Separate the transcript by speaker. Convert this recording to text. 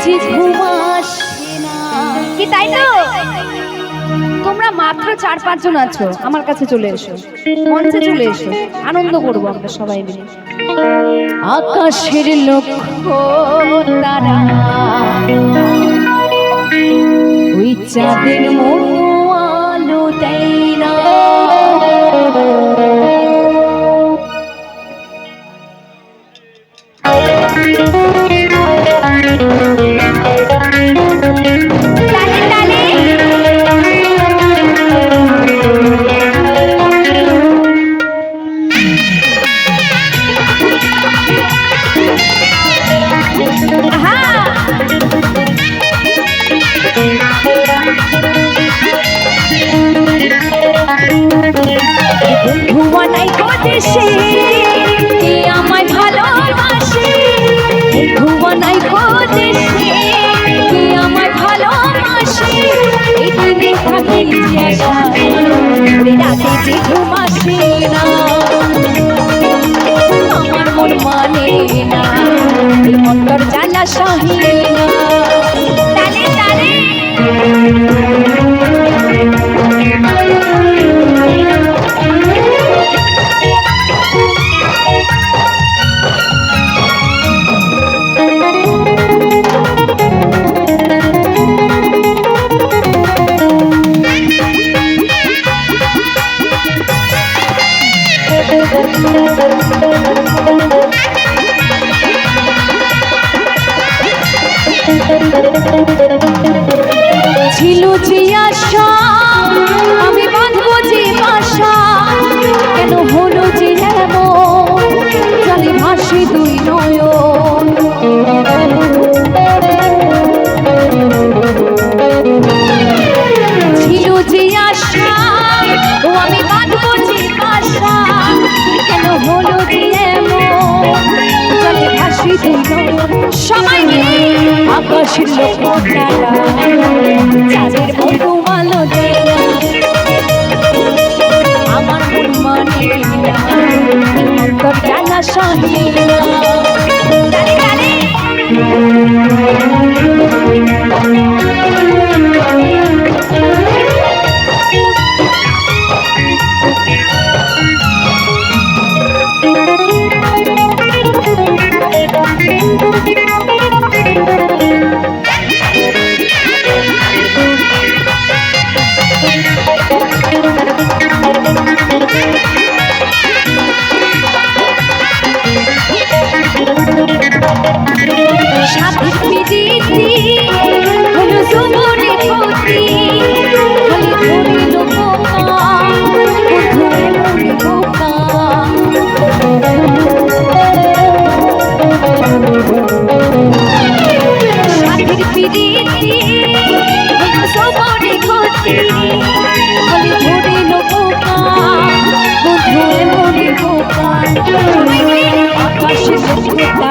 Speaker 1: যে ঘুম আসে না।
Speaker 2: কি তাই তো? তোমরা মাত্র 4-5 জন আছো, আমার কাছে চলে এসো, মঞ্চে চলে এসো, আনন্দ করবো আমরা সবাই মিলে।
Speaker 1: আকাশের লক্ষ্য তারা ওই চাঁদের মতো আলো দেয় না।
Speaker 2: ধোঁয়া নাই গো দেশে কে আমায় ভালোবাসে, ধোঁয়া নাই গো দেশে কে আমায় ভালোবাসে। এই দিনে থাকি যে আশা ওরে রাতে যে ঘুম আসে না, আমার মন মানে না এই অন্তর জ্বালা সহে না। তালে তালে ছিল যে আশা আমি বাঁধবো যে বাসা, কেন হলো যে এমন জলে ভাসে দুই নয়ন। ছিল যে আশা ও আমি বাঁধবো যে বাসা, কেন হলো যে এমন জলে ভাসে দুই নয়ন। সবাই মিলে
Speaker 1: আকাশের লক্ষ্য তারা চাঁদের মতো আলো দেয় না। আমার মন মানে না অন্তর জ্বালা সহে না।
Speaker 2: তালে তালে সাথে পিদিতি হলো জীবনে ক্ষতি, হলে ধরিল বোকা বন্ধু এমনি বোকা। সাথের পিদিতি হলো জীবনে ক্ষতি, হলে ধরিল বোকা বন্ধু এমনি বোকা।
Speaker 1: আকাশের লক্ষ্য